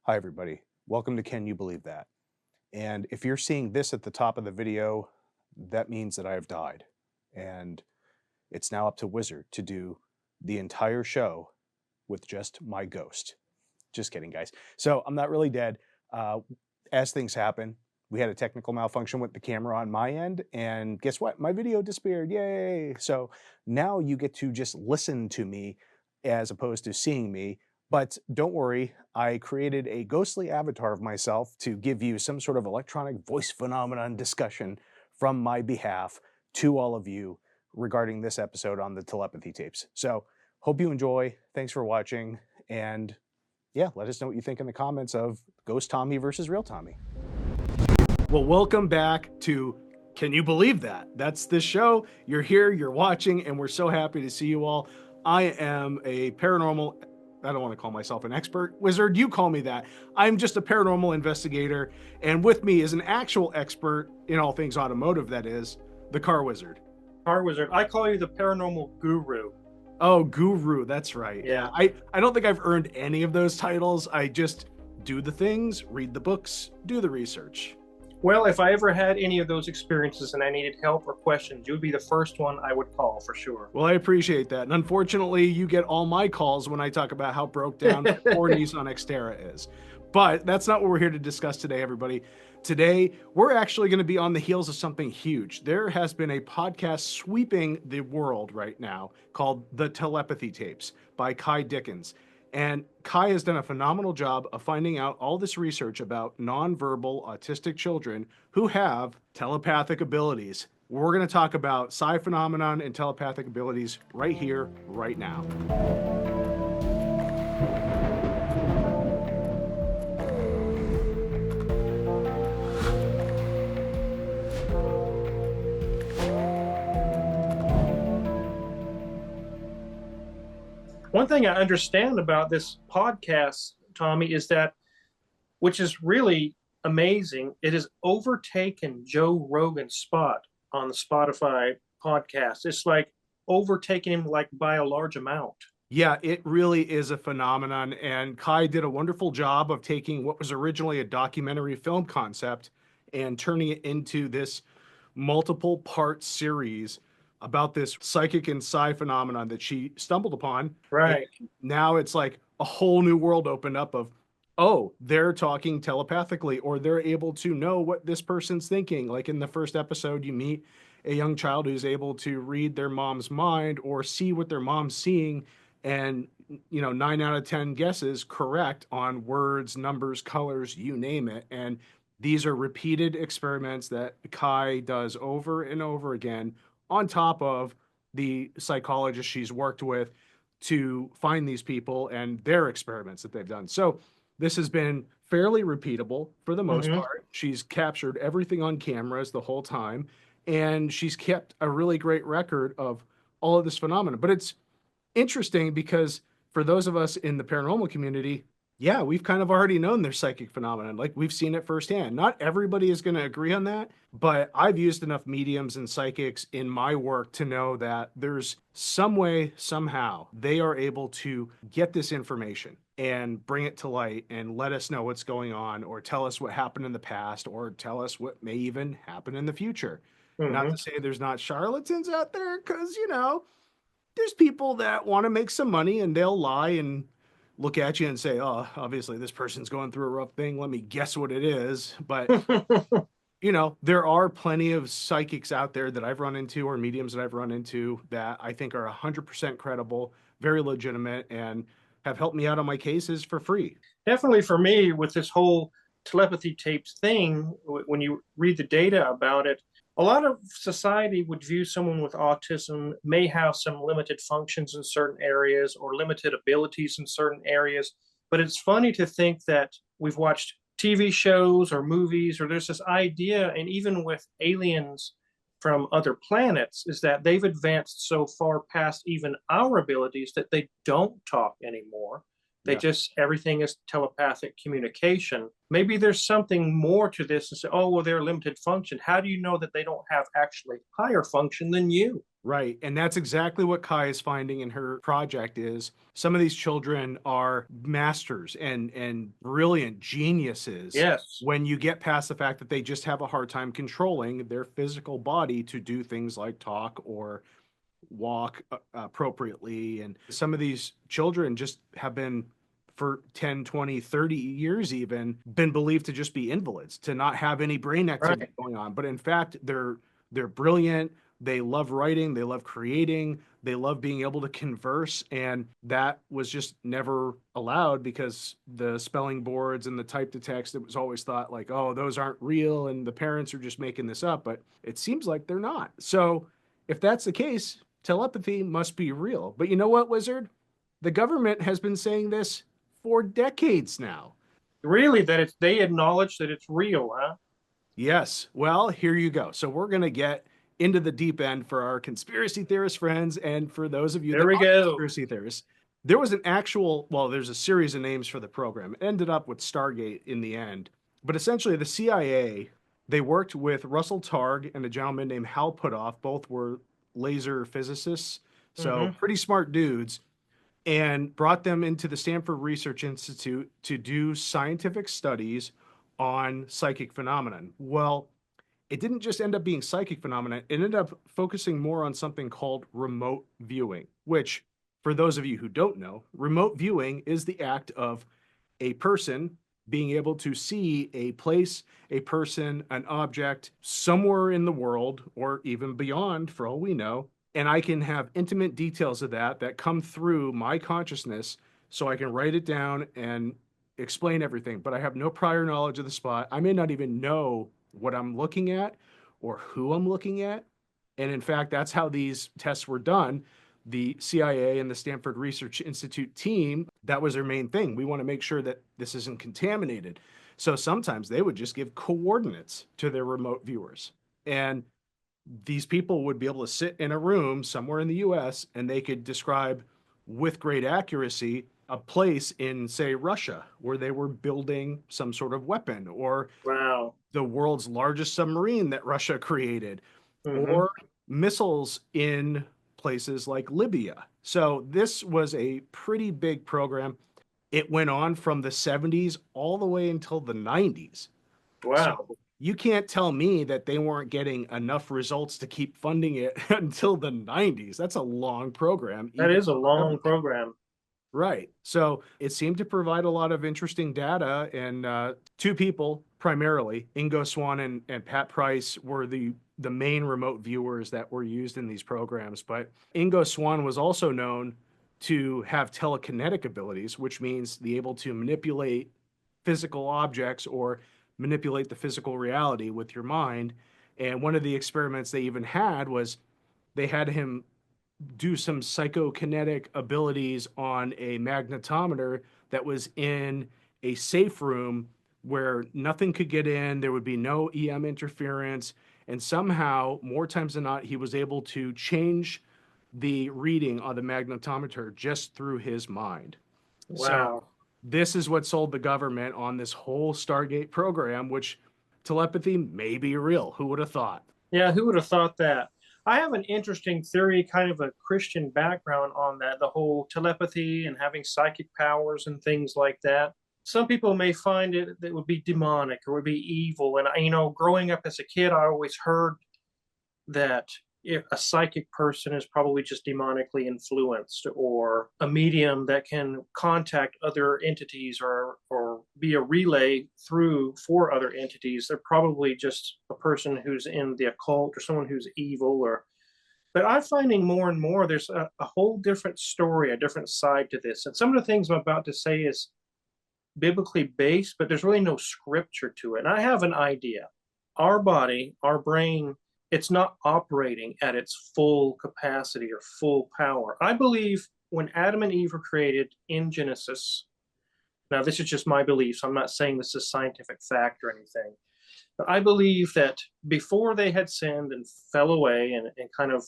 Hi, everybody. Welcome to Can You Believe That? And if you're seeing this at the top of the video, that means that I have died. And it's now up to Wizard to do the entire show with just my ghost. Just kidding, guys. So I'm not really dead. As things happen, we had a technical malfunction with the camera on my end. And guess what? My video disappeared. Yay. So now you get to just listen to me as opposed to seeing me. But don't worry, I created a ghostly avatar of myself to give you some sort of electronic voice phenomenon discussion from my behalf to all of you regarding this episode on the Telepathy Tapes. So hope you enjoy. Thanks for watching. And yeah, let us know what you think in the comments of Ghost Tommy versus Real Tommy. Well, welcome back to Can You Believe That? That's this show. You're here, you're watching, and we're so happy to see you all. I am a paranormal, I don't want to call myself an expert. Wizard, you call me that. I'm just a paranormal investigator, and with me is an actual expert in all things automotive, that is, the Car Wizard. Car Wizard. I call you the paranormal guru. Oh, guru, that's right. Yeah. I don't think I've earned any of those titles. I just do the things, read the books, do the research. Well, if I ever had any of those experiences and I needed help or questions, you would be the first one I would call for sure. Well, I appreciate that. And unfortunately, you get all my calls when I talk about how broke down Ford Nissan Xterra is. But that's not what we're here to discuss today, everybody. Today, we're actually going to be on the heels of something huge. There has been a podcast sweeping the world right now called The Telepathy Tapes by Kai Dickens. And Kai has done a phenomenal job of finding out all this research about nonverbal autistic children who have telepathic abilities. We're going to talk about psi phenomenon and telepathic abilities right here, right now. One thing I understand about this podcast, Tommy, is that, which is really amazing, it has overtaken Joe Rogan's spot on the Spotify podcast. It's like overtaking him like by a large amount. Yeah, it really is a phenomenon. And Kai did a wonderful job of taking what was originally a documentary film concept and turning it into this multiple part series about this psychic and psi phenomenon that she stumbled upon. Right. And now it's like a whole new world opened up of, oh, they're talking telepathically, or they're able to know what this person's thinking. Like in the first episode, you meet a young child who's able to read their mom's mind or see what their mom's seeing. And, 9 out of 10 guesses correct on words, numbers, colors, you name it. And these are repeated experiments that Kai does over and over again, on top of the psychologist she's worked with to find these people and their experiments that they've done. So this has been fairly repeatable for the most part. She's captured everything on cameras the whole time, and she's kept a really great record of all of this phenomenon. But it's interesting because for those of us in the paranormal community, yeah, we've kind of already known their psychic phenomenon. Like we've seen it firsthand. Not everybody is going to agree on that, but I've used enough mediums and psychics in my work to know that there's some way, somehow, they are able to get this information and bring it to light and let us know what's going on, or tell us what happened in the past, or tell us what may even happen in the future. Not to say there's not charlatans out there, because, there's people that want to make some money and they'll lie and look at you and say, oh, obviously this person's going through a rough thing. Let me guess what it is. But, there are plenty of psychics out there that I've run into, or mediums that I've run into, that I think are 100% credible, very legitimate, and have helped me out on my cases for free. Definitely for me, with this whole telepathy tapes thing, when you read the data about it, a lot of society would view someone with autism may have some limited functions in certain areas or limited abilities in certain areas. But it's funny to think that we've watched TV shows or movies, or there's this idea, and even with aliens from other planets, is that they've advanced so far past even our abilities that they don't talk anymore. They just, everything is telepathic communication. Maybe there's something more to this and say, oh, well, they're limited function. How do you know that they don't have actually higher function than you? Right. And that's exactly what Kai is finding in her project is some of these children are masters and brilliant geniuses Yes. when you get past the fact that they just have a hard time controlling their physical body to do things like talk or walk appropriately. And some of these children just have been for 10, 20, 30 years even been believed to just be invalids, to not have any brain activity Right. going on. But in fact, they're brilliant. They love writing, they love creating, they love being able to converse, and that was just never allowed because the spelling boards and the type to text, it was always thought like, oh, those aren't real and the parents are just making this up, but it seems like they're not. So if that's the case, telepathy must be real. But you know what, Wizard? The government has been saying this for decades now. Really, that it's they acknowledge that it's real, huh? Yes. Well, here you go. So we're going to get into the deep end for our conspiracy theorist friends and for those of you There that we aren't go. conspiracy theorists. There was an actual, well, there's a series of names for the program. It ended up with Stargate in the end. But essentially, the CIA, they worked with Russell Targ and a gentleman named Hal Puthoff. Both were laser physicists. So Hmm. pretty smart dudes and brought them into the Stanford Research Institute to do scientific studies on psychic phenomenon. Well, it didn't just end up being psychic phenomenon, it ended up focusing more on something called remote viewing, which, for those of you who don't know, remote viewing is the act of a person being able to see a place, a person, an object somewhere in the world or even beyond, for all we know. And I can have intimate details of that come through my consciousness so I can write it down and explain everything. But I have no prior knowledge of the spot. I may not even know what I'm looking at or who I'm looking at. And in fact, that's how these tests were done. The CIA and the Stanford Research Institute team, that was their main thing. We want to make sure that this isn't contaminated. So sometimes they would just give coordinates to their remote viewers. And these people would be able to sit in a room somewhere in the US and they could describe with great accuracy a place in, say, Russia where they were building some sort of weapon or Wow. the world's largest submarine that Russia created Hmm. or missiles in places like Libya. So this was a pretty big program. It went on from the 70s all the way until the 90s. So Wow. you can't tell me that they weren't getting enough results to keep funding it until the 90s. That's a long program, That even is a for the long government. program. Right. So it seemed to provide a lot of interesting data. And two people, primarily, Ingo Swann and Pat Price, were the main remote viewers that were used in these programs. But Ingo Swann was also known to have telekinetic abilities, which means the able to manipulate physical objects or manipulate the physical reality with your mind. And one of the experiments they even had was they had him do some psychokinetic abilities on a magnetometer that was in a safe room where nothing could get in, there would be no EM interference, and somehow, more times than not, he was able to change the reading on the magnetometer just through his mind. So, Wow. this is what sold the government on this whole Stargate program, which telepathy may be real. Who would have thought? Yeah, who would have thought that? I have an interesting theory, kind of a Christian background on that, the whole telepathy and having psychic powers and things like that. Some people may find it that would be demonic or would be evil. And, growing up as a kid, I always heard that if a psychic person is probably just demonically influenced or a medium that can contact other entities or be a relay through for other entities, they're probably just a person who's in the occult or someone who's evil. Or but I'm finding more and more there's a whole different story, a different side to this. And some of the things I'm about to say is biblically based, but there's really no scripture to it. And I have an idea. Our body, our brain, it's not operating at its full capacity or full power. I believe when Adam and Eve were created in Genesis, now this is just my belief, so I'm not saying this is scientific fact or anything, but I believe that before they had sinned and fell away and kind of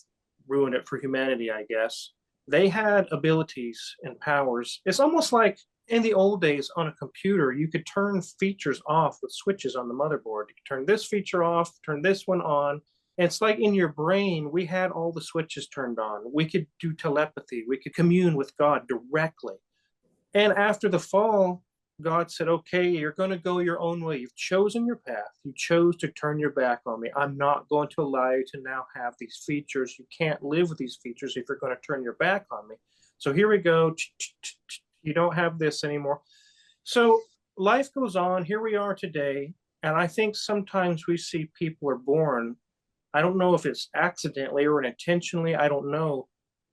ruined it for humanity, I guess, they had abilities and powers. It's almost like in the old days on a computer, you could turn features off with switches on the motherboard. You could turn this feature off, turn this one on. It's like in your brain, we had all the switches turned on. We could do telepathy. We could commune with God directly. And after the fall, God said, okay, you're going to go your own way. You've chosen your path. You chose to turn your back on me. I'm not going to allow you to now have these features. You can't live with these features if you're going to turn your back on me. So here we go. You don't have this anymore. So life goes on. Here we are today. And I think sometimes we see people are born. I don't know if it's accidentally or intentionally. I don't know.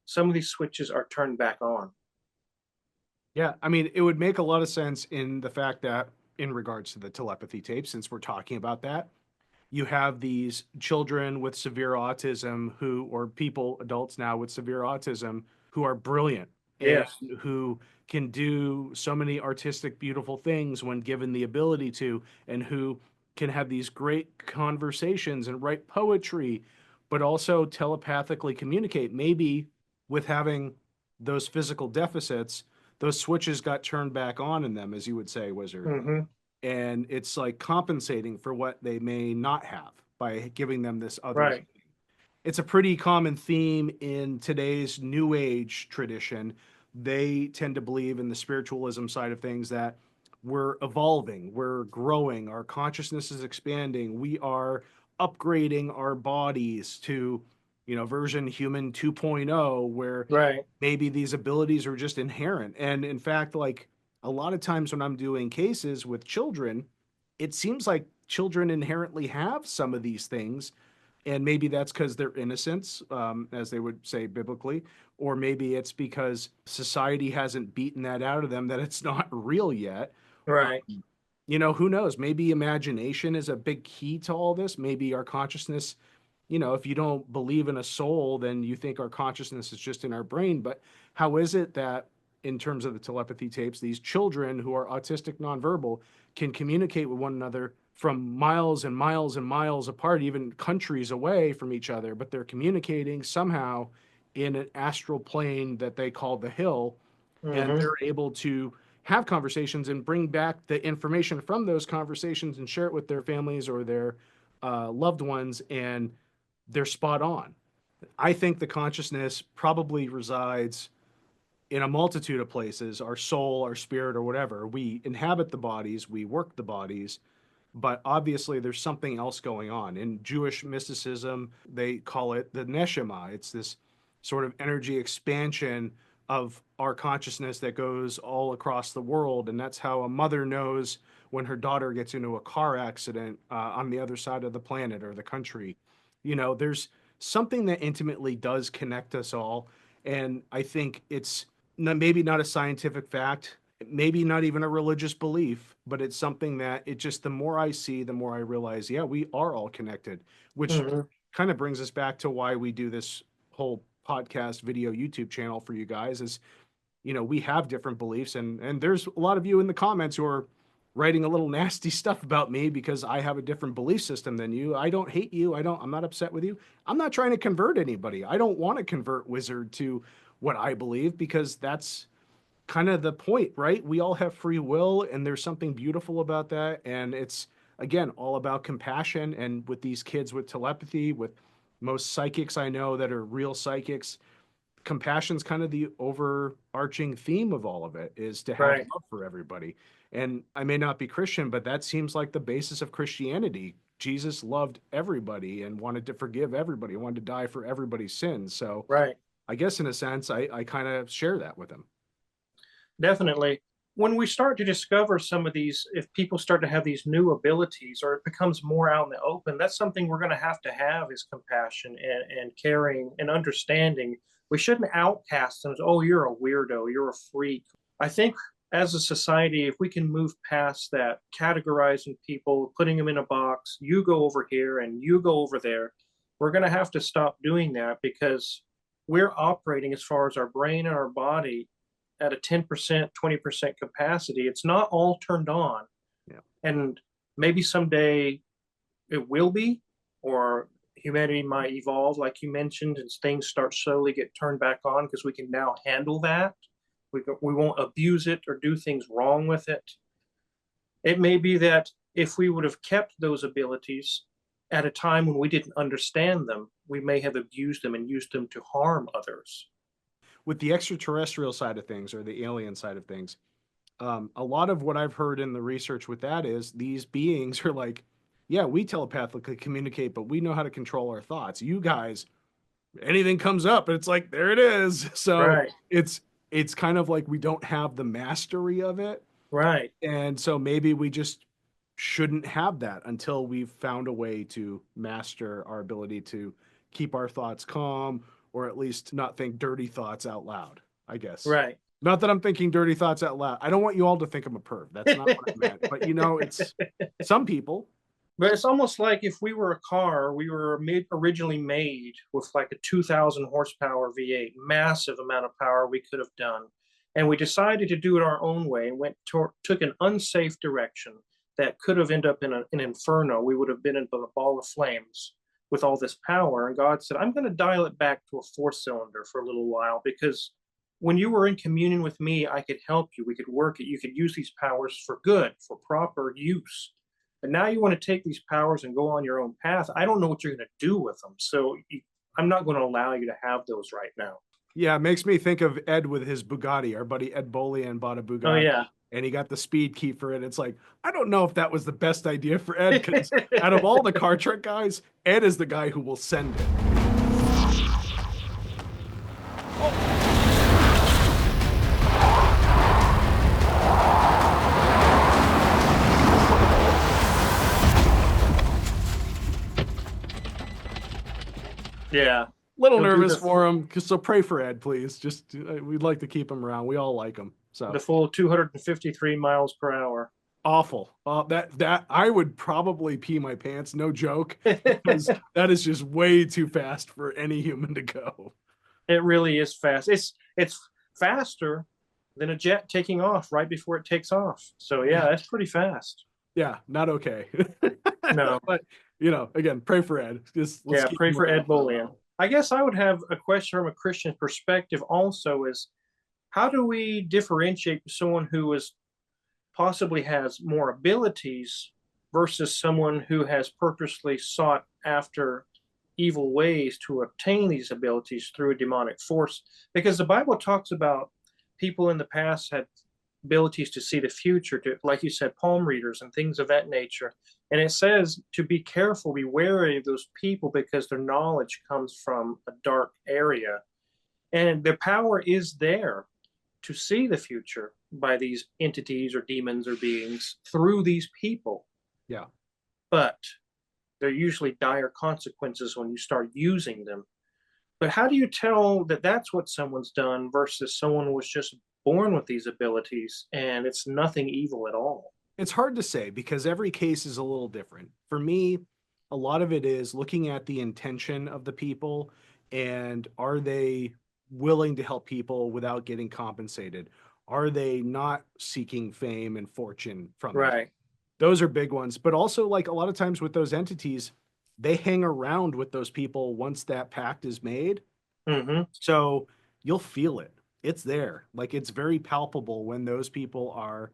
Some of these switches are turned back on. Yeah, I mean, it would make a lot of sense in the fact that, in regards to the telepathy tape, since we're talking about that, you have these children with severe autism who, or people, adults now with severe autism, who are brilliant and Yes. who can do so many artistic, beautiful things when given the ability to, and who can have these great conversations and write poetry, but also telepathically communicate. Maybe with having those physical deficits, those switches got turned back on in them, as you would say, Wizard, Mm-hmm. and it's like compensating for what they may not have by giving them this other Right. thing. It's a pretty common theme in today's new age tradition. They tend to believe in the spiritualism side of things that we're evolving, we're growing, our consciousness is expanding, we are upgrading our bodies to, version human 2.0, where Right. maybe these abilities are just inherent. And in fact, like a lot of times when I'm doing cases with children, it seems like children inherently have some of these things. And maybe that's because they're innocents, as they would say biblically, or maybe it's because society hasn't beaten that out of them that it's not real yet. Right. Who knows? Maybe imagination is a big key to all this. Maybe our consciousness, if you don't believe in a soul, then you think our consciousness is just in our brain. But how is it that, in terms of the telepathy tapes, these children who are autistic nonverbal can communicate with one another from miles and miles and miles apart, even countries away from each other, but they're communicating somehow in an astral plane that they call the hill, and Mm-hmm. they're able to have conversations and bring back the information from those conversations and share it with their families or their loved ones, and they're spot on. I think the consciousness probably resides in a multitude of places, our soul, our spirit, or whatever. We inhabit the bodies, we work the bodies, but obviously there's something else going on. In Jewish mysticism, they call it the neshama. It's this sort of energy expansion of our consciousness that goes all across the world. And that's how a mother knows when her daughter gets into a car accident on the other side of the planet or the country. There's something that intimately does connect us all. And I think it's maybe not a scientific fact, maybe not even a religious belief, but it's something that it just, the more I see, the more I realize, yeah, we are all connected, which Mm-hmm. kind of brings us back to why we do this whole podcast, video, YouTube channel for you guys is, we have different beliefs, and there's a lot of you in the comments who are writing a little nasty stuff about me because I have a different belief system than you. I don't hate you. I'm not upset with you. I'm not trying to convert anybody. I don't want to convert Wizard to what I believe because that's kind of the point, right? We all have free will, and there's something beautiful about that. And it's, again, all about compassion. And with these kids with telepathy, with most psychics I know that are real psychics, compassion's kind of the overarching theme of all of it, is to have Right. love for everybody. And I may not be Christian, but that seems like the basis of Christianity. Jesus loved everybody and wanted to forgive everybody, wanted to die for everybody's sins. So Right. I guess in a sense, I kind of share that with him. Definitely. When we start to discover some of these, if people start to have these new abilities or it becomes more out in the open, that's something we're going to have is compassion and caring and understanding. We shouldn't outcast them as, oh, you're a weirdo, you're a freak. I think as a society, if we can move past that, categorizing people, putting them in a box, you go over here and you go over there, we're going to have to stop doing that because we're operating as far as our brain and our body at a 10%, 20% capacity. It's not all turned on. Yeah. And maybe someday it will be, or humanity might evolve, like you mentioned, and things start slowly get turned back on because we can now handle that. We won't abuse it or do things wrong with it. It may be that if we would have kept those abilities at a time when we didn't understand them, we may have abused them and used them to harm others. With the extraterrestrial side of things or the alien side of things, a lot of what I've heard in the research with that is these beings are like, yeah, we telepathically communicate, but we know how to control our thoughts. You guys, anything comes up, and it's like, there it is. So Right, it's kind of like we don't have the mastery of it. right, And so maybe we just shouldn't have that until we've found a way to master our ability to keep our thoughts calm or at least not think dirty thoughts out loud, I guess. right. Not that I'm thinking dirty thoughts out loud. I don't want you all to think I'm a perv. That's not what I meant. But it's some people. But it's almost like if we were a car, we were originally made with like a 2,000 horsepower V8, massive amount of power we could have done. And we decided to do it our own way and took an unsafe direction that could have ended up in an inferno. We would have been in a ball of flames with all this power. And God said, I'm going to dial it back to a 4-cylinder for a little while, because when you were in communion with me, I could help you. We could work it. You could use these powers for good, for proper use. And now you want to take these powers and go on your own path. I don't know what you're going to do with them. So I'm not going to allow you to have those right now. Yeah, it makes me think of Ed with his Bugatti. Our buddy Ed Bolian bought a Oh, Bugatti yeah. and he got the speed key for it. It's like, I don't know if that was the best idea for Ed because out of all the car trick guys, Ed is the guy who will send it. Yeah. Little He'll nervous for him, so pray for Ed, please. Just we'd like to keep him around. We all like him. So the full 253 miles per hour. awful. That I would probably pee my pants, no joke, because that is just way too fast for any human to go. It really is fast. It's faster than a jet taking off right before it takes off. So yeah, that's pretty fast. Yeah, not okay. No. But again, pray for Ed. Let's keep Pray him for around Ed Bolian. I guess I would have a question from a Christian perspective also is, how do we differentiate someone who is possibly has more abilities versus someone who has purposely sought after evil ways to obtain these abilities through a demonic force? Because the Bible talks about people in the past had abilities to see the future, to, like you said, palm readers and things of that nature. And it says to be careful, be wary of those people because their knowledge comes from a dark area. And their power is there to see the future by these entities or demons or beings through these people. Yeah. But they're usually dire consequences when you start using them. But how do you tell that that's what someone's done versus someone was just born with these abilities and it's nothing evil at all? It's hard to say because every case is a little different. For me, a lot of it is looking at the intention of the people and are they willing to help people without getting compensated? Are they not seeking fame and fortune from it? Right. Those are big ones. But also, like a lot of times with those entities, they hang around with those people once that pact is made. Mm-hmm. So you'll feel it. It's there. Like it's very palpable when those people are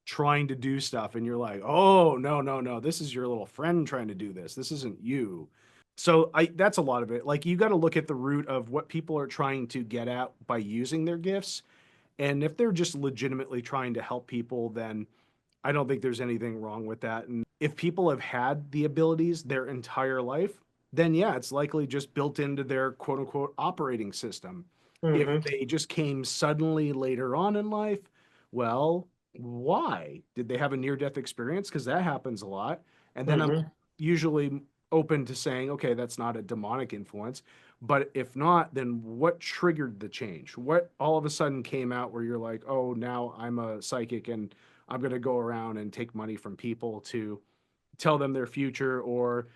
trying to do stuff and you're like, oh, no, this is your little friend trying to do this. This isn't you. So that's a lot of it. Like you got to look at the root of what people are trying to get at by using their gifts. And if they're just legitimately trying to help people, then I don't think there's anything wrong with that. And if people have had the abilities their entire life, then yeah, it's likely just built into their quote unquote operating system. Mm-hmm. If they just came suddenly later on in life, well, why? Did they have a near death experience? Because that happens a lot. And then I'm usually open to saying, okay, that's not a demonic influence. But if not, then what triggered the change? What all of a sudden came out where you're like, oh, now I'm a psychic and I'm going to go around and take money from people to tell them their future or,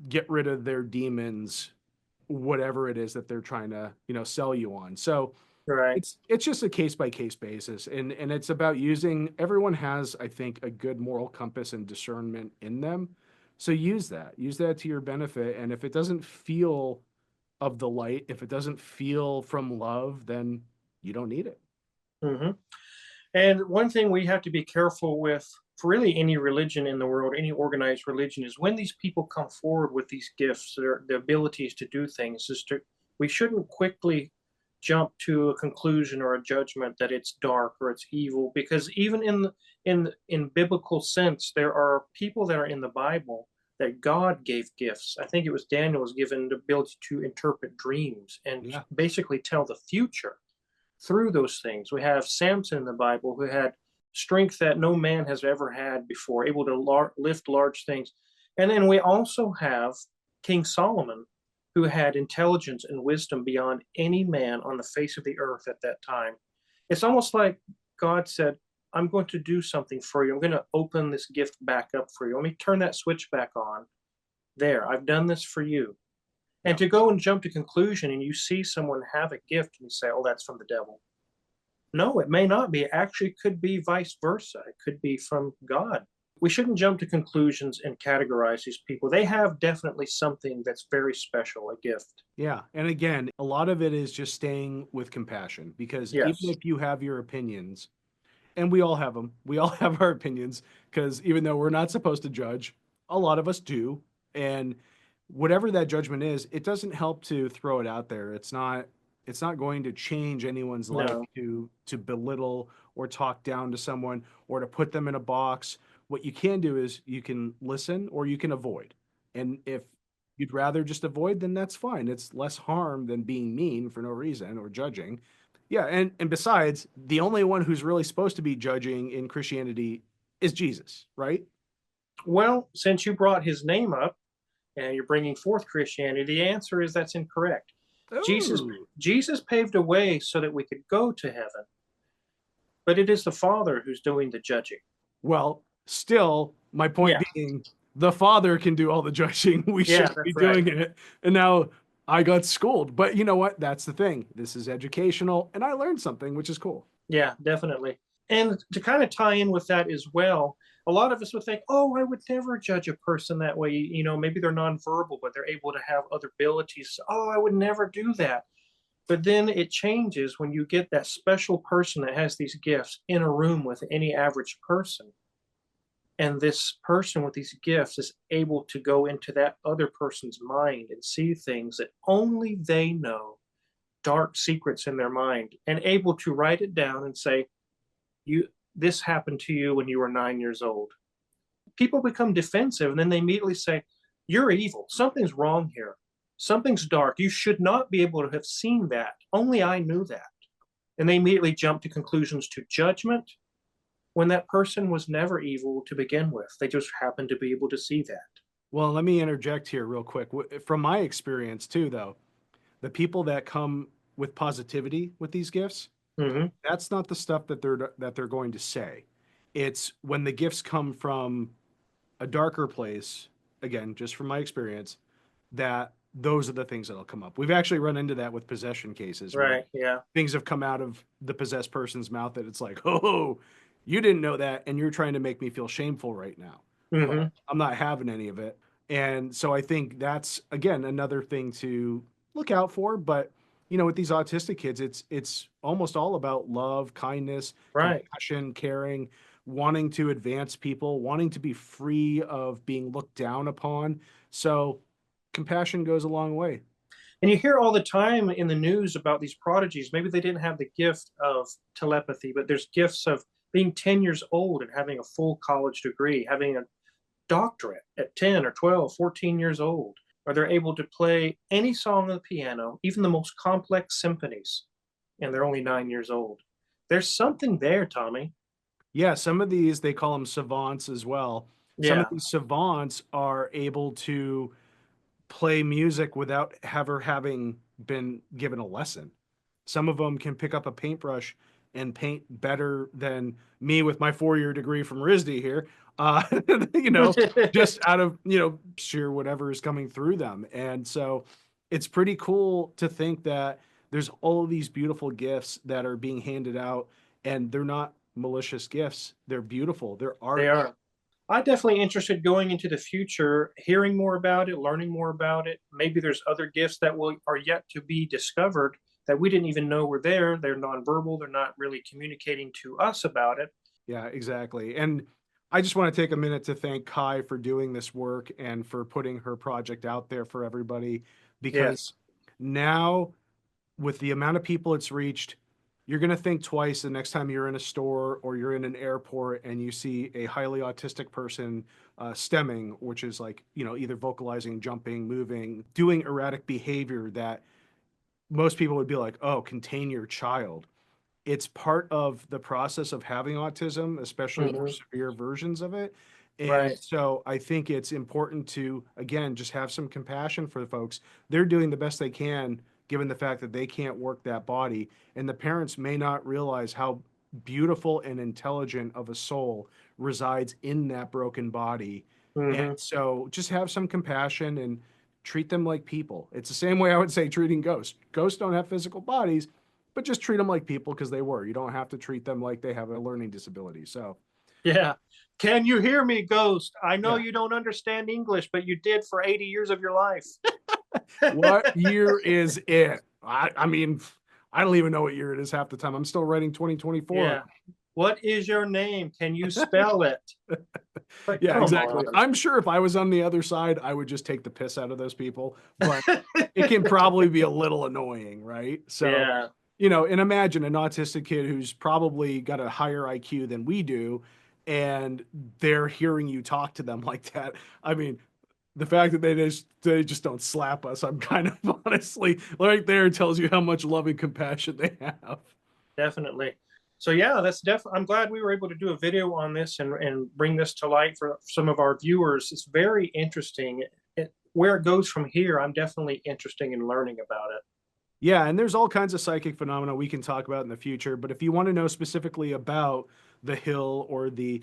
get rid of their demons, whatever it is that they're trying to, sell you on. So right. it's just a case by case basis. And it's about everyone has, I think, a good moral compass and discernment in them. So use that to your benefit. And if it doesn't feel of the light, if it doesn't feel from love, then you don't need it. Mm-hmm. And one thing we have to be careful with for really any religion in the world, any organized religion, is when these people come forward with these gifts, their abilities to do things, we shouldn't quickly jump to a conclusion or a judgment that it's dark or it's evil, because even in biblical sense, there are people that are in the Bible that God gave gifts. I think it was Daniel was given the ability to interpret dreams and Yeah. basically tell the future through those things. We have Samson in the Bible who had strength that no man has ever had before, able to lift large things. And then we also have King Solomon, who had intelligence and wisdom beyond any man on the face of the earth at that time. It's almost like God said, I'm going to do something for you. I'm going to open this gift back up for you. Let me turn that switch back on. There, I've done this for you. And to go and jump to conclusion and you see someone have a gift and you say, oh, that's from the devil. No, it may not be. It actually could be vice versa. It could be from God. We shouldn't jump to conclusions and categorize these people. They have definitely something that's very special, a gift. Yeah. And again, a lot of it is just staying with compassion, because even Yes. if you have your opinions, and we all have them, we all have our opinions, because even though we're not supposed to judge, a lot of us do. And whatever that judgment is, it doesn't help to throw it out there. It's not going to change anyone's life No. to belittle or talk down to someone or to put them in a box. What you can do is you can listen or you can avoid. And if you'd rather just avoid, then that's fine. It's less harm than being mean for no reason or judging. Yeah, and besides, the only one who's really supposed to be judging in Christianity is Jesus, right? Well, since you brought his name up and you're bringing forth Christianity, the answer is that's incorrect. Jesus, Oh, Jesus paved a way so that we could go to heaven, but it is the Father who's doing the judging. well, still, my point Yeah, being, the Father can do all the judging. We yeah, shouldn't be that's right. doing it. And now I got schooled. But you know what? That's the thing. This is educational, and I learned something, which is cool. Yeah, definitely. And to kind of tie in with that as well, a lot of us would think, oh, I would never judge a person that way. You know, maybe they're nonverbal, but they're able to have other abilities. Oh, I would never do that. But then it changes when you get that special person that has these gifts in a room with any average person. And this person with these gifts is able to go into that other person's mind and see things that only they know, dark secrets in their mind, and able to write it down and say, you this happened to you when you were 9 years old. People become defensive and then they immediately say, you're evil. Something's wrong here. Something's dark. You should not be able to have seen that. Only I knew that. And they immediately jump to conclusions to judgment when that person was never evil to begin with. They just happened to be able to see that. Well, let me interject here real quick. From my experience, too, though, the people that come with positivity with these gifts, Mm-hmm. that's not the stuff that they're going to say. It's when the gifts come from a darker place, again, just from my experience, that those are the things that'll come up. We've actually run into that with possession cases where Right. Yeah. things have come out of the possessed person's mouth that it's like, oh, you didn't know that, and you're trying to make me feel shameful right now. Mm-hmm. Well, I'm not having any of it. And so I think that's again another thing to look out for. But with these autistic kids, it's almost all about love, kindness, Right. compassion, caring, wanting to advance people, wanting to be free of being looked down upon. So compassion goes a long way. And you hear all the time in the news about these prodigies. Maybe they didn't have the gift of telepathy, but there's gifts of being 10 years old and having a full college degree, having a doctorate at 10 or 12, 14 years old, or they're able to play any song on the piano, even the most complex symphonies, and they're only 9 years old. There's something there, Tommy. Yeah, some of these they call them savants as well. Some of Yeah, these savants are able to play music without ever having been given a lesson. Some of them can pick up a paintbrush and paint better than me with my 4-year degree from RISD here. Uh, you know, just out of, sheer whatever is coming through them. And so it's pretty cool to think that there's all these beautiful gifts that are being handed out, and they're not malicious gifts. They're beautiful. They're they art. are. I'm definitely interested going into the future, hearing more about it, learning more about it. Maybe there's other gifts that are yet to be discovered that we didn't even know were there. They're nonverbal. They're not really communicating to us about it. Yeah, exactly. And I just want to take a minute to thank Kai for doing this work and for putting her project out there for everybody, Yes. because now with the amount of people it's reached, you're going to think twice the next time you're in a store or you're in an airport and you see a highly autistic person stemming, which is like, you know, either vocalizing, jumping, moving, doing erratic behavior that most people would be like, oh, contain your child. It's part of the process of having autism, especially more Hmm. severe versions of it. And Right. so I think it's important to, again, just have some compassion for the folks. They're doing the best they can, given the fact that they can't work that body. And the parents may not realize how beautiful and intelligent of a soul resides in that broken body. And Hmm. so just have some compassion and treat them like people. It's the same way I would say treating ghosts. Ghosts don't have physical bodies, but just treat them like people because they were. You don't have to treat them like they have a learning disability. So, Yeah. Can you hear me, Ghost? I know yeah. you don't understand English, but you did for 80 years of your life. What year is it? I mean, I don't even know what year it is half the time. I'm still writing 2024. Yeah. What is your name? Can you spell it? But Yeah, come exactly. on. I'm sure if I was on the other side, I would just take the piss out of those people, but it can probably be a little annoying, right? So, Yeah. you know, and imagine an autistic kid who's probably got a higher IQ than we do, and they're hearing you talk to them like that. I mean, the fact that they just don't slap us, I'm kind of honestly right there tells you how much love and compassion they have. Definitely. So yeah, that's definitely. I'm glad we were able to do a video on this and bring this to light for some of our viewers. It's very interesting. Where it goes from here, I'm definitely interested in learning about it. Yeah, and there's all kinds of psychic phenomena we can talk about in the future. But if you want to know specifically about the Hill or the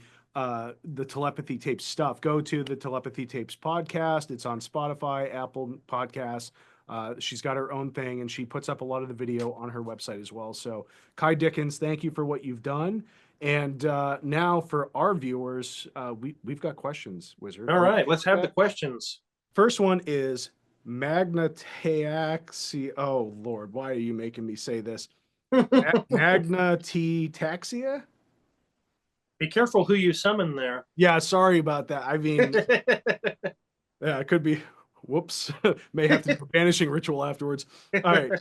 Telepathy Tapes stuff, go to the Telepathy Tapes podcast. It's on Spotify, Apple Podcasts. She's got her own thing, and she puts up a lot of the video on her website as well. So, Kai Dickens, thank you for what you've done. And now for our viewers, we've got questions, Wizard. All Are you right, ready let's for have the that? questions. First one is Magnataxia. Oh Lord, why are you making me say this? Magnataxia? Be careful who you summon there. Yeah, sorry about that. I mean, yeah, it could be. Whoops. May have to do a banishing ritual afterwards. All right.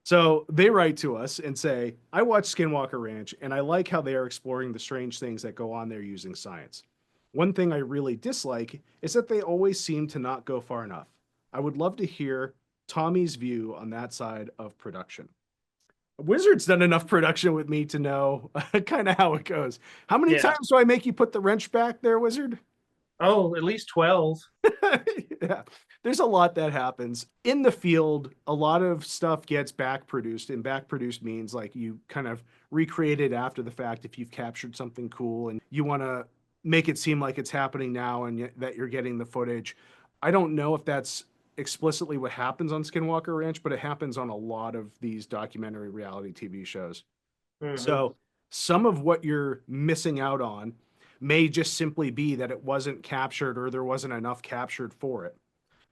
So they write to us and say, I watch Skinwalker Ranch and I like how they are exploring the strange things that go on there using science. One thing I really dislike is that they always seem to not go far enough. I would love to hear Tommy's view on that side of production. Wizard's done enough production with me to know kind of how it goes. How many Yeah. times do I make you put the wrench back there, Wizard? Oh, at least 12. Yeah, there's a lot that happens in the field. A lot of stuff gets back produced, and back produced means like you kind of recreate it after the fact. If you've captured something cool and you want to make it seem like it's happening now and that you're getting the footage. I don't know if that's explicitly what happens on Skinwalker Ranch, but it happens on a lot of these documentary reality TV shows. Hmm. So some of what you're missing out on may just simply be that it wasn't captured or there wasn't enough captured for it.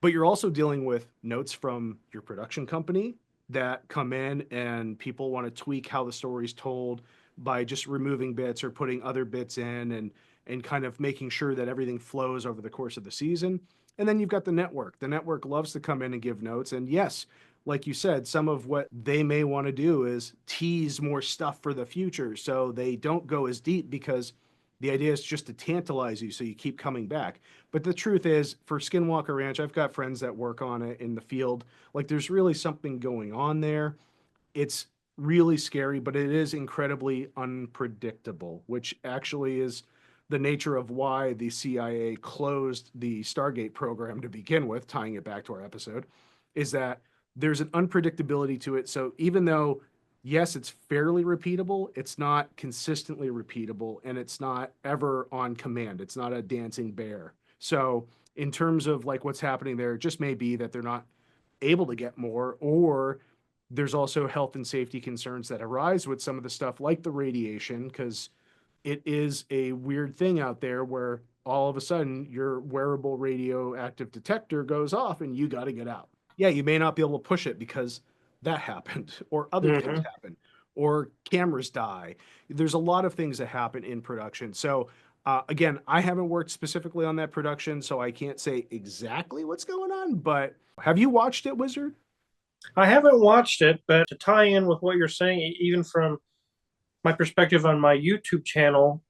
But you're also dealing with notes from your production company that come in and people want to tweak how the story's told by just removing bits or putting other bits in and kind of making sure that everything flows over the course of the season. And then you've got the network. The network loves to come in and give notes. And yes, like you said, some of what they may want to do is tease more stuff for the future. So they don't go as deep because the idea is just to tantalize you so you keep coming back. But the truth is, for Skinwalker Ranch, I've got friends that work on it in the field. Like, there's really something going on there. It's really scary, but it is incredibly unpredictable, which actually is the nature of why the CIA closed the Stargate program to begin with, tying it back to our episode, is that there's an unpredictability to it. So even though, yes, it's fairly repeatable, it's not consistently repeatable and it's not ever on command. It's not a dancing bear. So in terms of like what's happening there, it just may be that they're not able to get more, or there's also health and safety concerns that arise with some of the stuff like the radiation, because it is a weird thing out there where all of a sudden your wearable radioactive detector goes off and you got to get out. Yeah, you may not be able to push it because that happened or other things Hmm. happen or cameras die. There's a lot of things that happen in production. So Again, I haven't worked specifically on that production, so I can't say exactly what's going on, but have you watched it, Wizard? I haven't watched it, but to tie in with what you're saying, even from my perspective on my YouTube channel,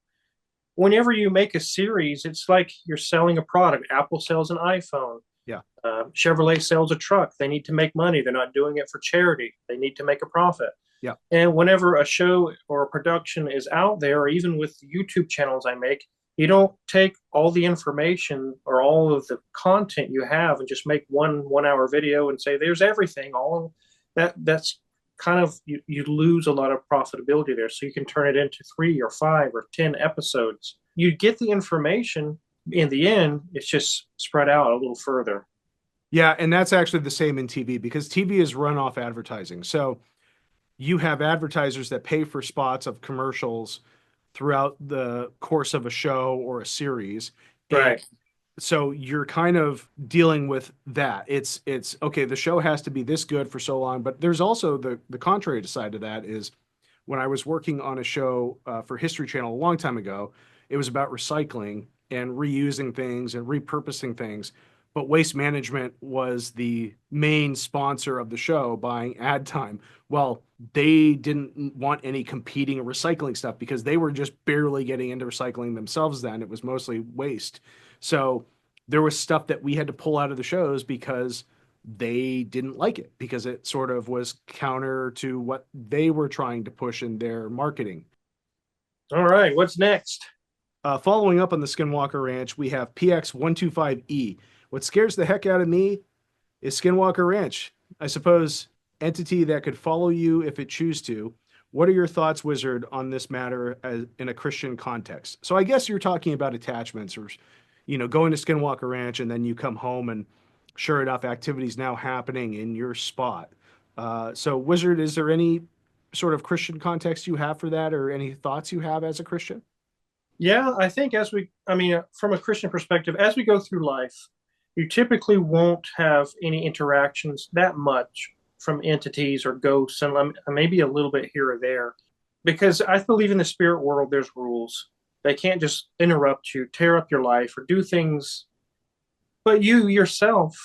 whenever you make a series, it's like you're selling a product. Apple sells an iPhone. Yeah. Chevrolet sells a truck. They need to make money. They're not doing it for charity. They need to make a profit. Yeah. And whenever a show or a production is out there, or even with YouTube channels I make, you don't take all the information or all of the content you have and just make one hour video and say there's everything. All that's kind of you lose a lot of profitability there. So you can turn it into 3 or 5 or 10 episodes. You get the information. In the end, it's just spread out a little further. Yeah, and that's actually the same in TV because TV is run off advertising. So you have advertisers that pay for spots of commercials throughout the course of a show or a series. And Right. so you're kind of dealing with that. It's okay, the show has to be this good for so long, but there's also the contrary side to that is when I was working on a show for History Channel a long time ago, it was about recycling and reusing things and repurposing things. But Waste Management was the main sponsor of the show, buying ad time. Well, they didn't want any competing recycling stuff because they were just barely getting into recycling themselves then. It was mostly waste. So there was stuff that we had to pull out of the shows because they didn't like it because it sort of was counter to what they were trying to push in their marketing. All right. What's next? Following up on the Skinwalker Ranch, we have PX125E. What scares the heck out of me is Skinwalker Ranch. I suppose entity that could follow you if it choose to. What are your thoughts, Wizard, on this matter as, in a Christian context? So I guess you're talking about attachments or, going to Skinwalker Ranch and then you come home and sure enough, activity's now happening in your spot. So Wizard, is there any sort of Christian context you have for that or any thoughts you have as a Christian? Yeah, I think from a Christian perspective, as we go through life, you typically won't have any interactions that much from entities or ghosts, and maybe a little bit here or there, because I believe in the spirit world, there's rules. They can't just interrupt you, tear up your life, or do things, but you yourself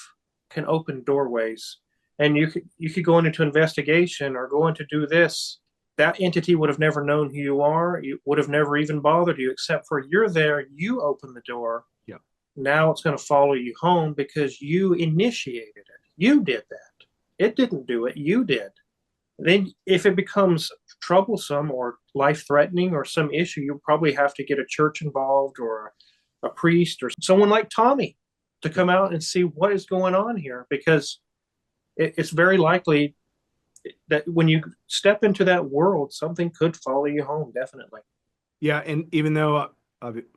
can open doorways, and you could go into investigation or go into do this. That entity would have never known who you are. You would have never even bothered you, except for you're there. You open the door. Yeah. Now it's going to follow you home because you initiated it. You did that. It didn't do it. You did. Then, if it becomes troublesome or life threatening or some issue, you'll probably have to get a church involved or a priest or someone like Tommy to come out and see what is going on here because it's very likely that when you step into that world, something could follow you home, definitely. Yeah, and even though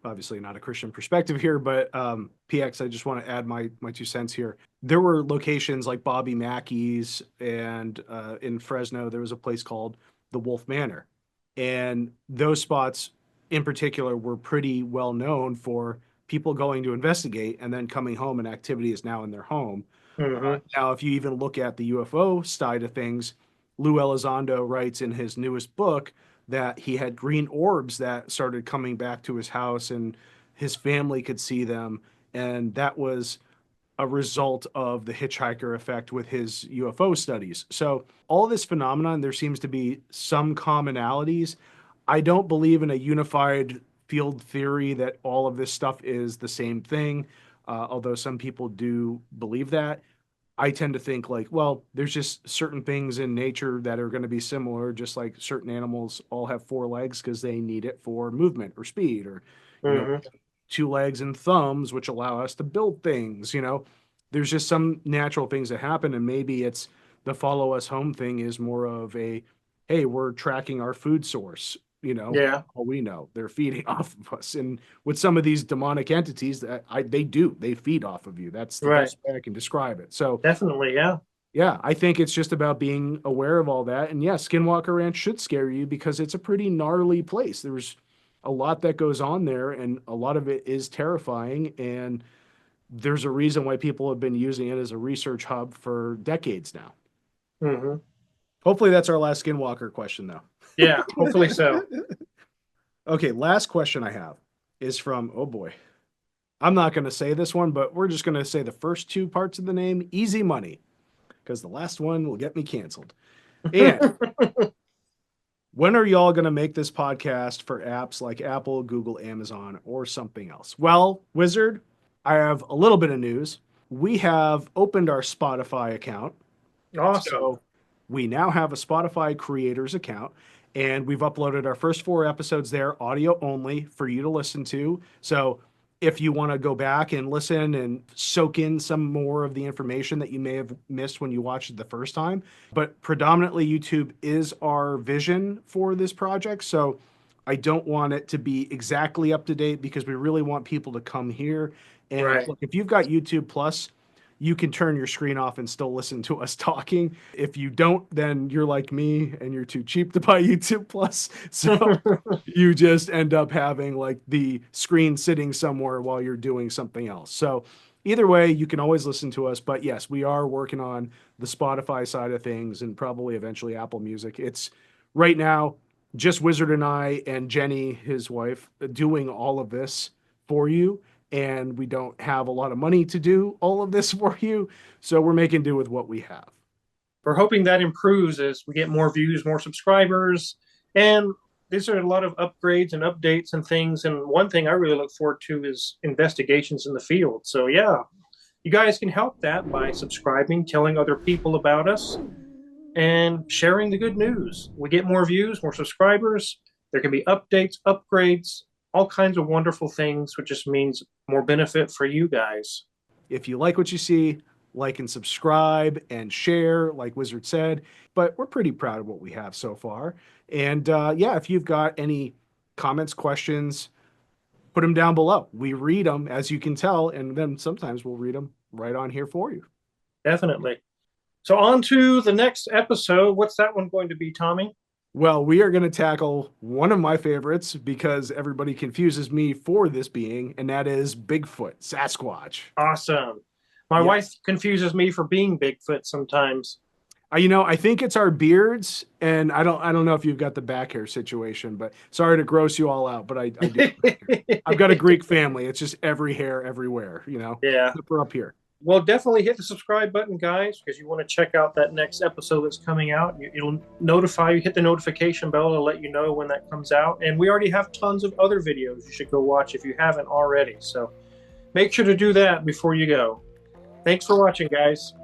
obviously not a Christian perspective here, but PX, I just want to add my 2 cents here. There were locations like Bobby Mackey's, and in Fresno there was a place called the Wolf Manor, and those spots in particular were pretty well known for people going to investigate and then coming home and activity is now in their home. Mm-hmm. Now, if you even look at the UFO side of things, Lou Elizondo writes in his newest book that he had green orbs that started coming back to his house and his family could see them. And that was a result of the hitchhiker effect with his UFO studies. So, all this phenomenon, there seems to be some commonalities. I don't believe in a unified field theory that all of this stuff is the same thing, although some people do believe that. I tend to think like, well, there's just certain things in nature that are going to be similar, just like certain animals all have 4 legs because they need it for movement or speed, or, you know, Mm-hmm. 2 legs and thumbs, which allow us to build things. There's just some natural things that happen, and maybe it's the follow us home thing is more of a, hey, we're tracking our food source. Yeah, All we know, they're feeding off of us. And with some of these demonic entities, they feed off of you. That's the right. best way I can describe it. So Definitely, yeah. yeah, I think it's just about being aware of all that. And yeah, Skinwalker Ranch should scare you because it's a pretty gnarly place. There's a lot that goes on there, and a lot of it is terrifying. And there's a reason why people have been using it as a research hub for decades now. Mm-hmm. Hopefully, that's our last Skinwalker question, though. Yeah, hopefully so. Okay, last question I have. is from, oh boy, I'm not going to say this one, but we're just going to say the first two parts of the name, Easy Money, because the last one will get me canceled. And when are y'all going to make this podcast for apps like Apple, Google, Amazon, or something else? Well, Wizard, I have a little bit of news. We have opened our Spotify account. Awesome. So we now have a Spotify creators account, and we've uploaded our first 4 episodes there, audio only, for you to listen to. So if you want to go back and listen and soak in some more of the information that you may have missed when you watched it the first time, but predominantly YouTube is our vision for this project. So I don't want it to be exactly up to date because we really want people to come here. And Right. look, if you've got YouTube Plus, you can turn your screen off and still listen to us talking. If you don't, then you're like me and you're too cheap to buy YouTube Plus. So you just end up having like the screen sitting somewhere while you're doing something else. So either way, you can always listen to us. But yes, we are working on the Spotify side of things and probably eventually Apple Music. It's right now just Wizard and I and Jenny, his wife, doing all of this for you, and we don't have a lot of money to do all of this for you, so we're making do with what we have. We're hoping that improves as we get more views, more subscribers, and these are a lot of upgrades and updates and things. And one thing I really look forward to is investigations in the field. So yeah, you guys can help that by subscribing, telling other people about us, and sharing the good news. We get more views, more subscribers. There can be updates, upgrades, all kinds of wonderful things, which just means more benefit for you guys. If you like what you see, like and subscribe and share, like Wizard said. But we're pretty proud of what we have so far. And yeah, if you've got any comments, questions, put them down below. We read them, as you can tell, and then sometimes we'll read them right on here for you. Definitely. So on to the next episode. What's that one going to be, Tommy? Well, we are going to tackle one of my favorites because everybody confuses me for this being, and that is Bigfoot, Sasquatch. Awesome. My Yeah. wife confuses me for being Bigfoot sometimes. I think it's our beards, and I don't know if you've got the back hair situation, but sorry to gross you all out, but I do. I've got a Greek family. It's just every hair everywhere, Yeah. except for up here. Well, definitely hit the subscribe button, guys, because you want to check out that next episode that's coming out. It'll notify you, hit the notification bell to let you know when that comes out. And we already have tons of other videos you should go watch if you haven't already. So make sure to do that before you go. Thanks for watching, guys.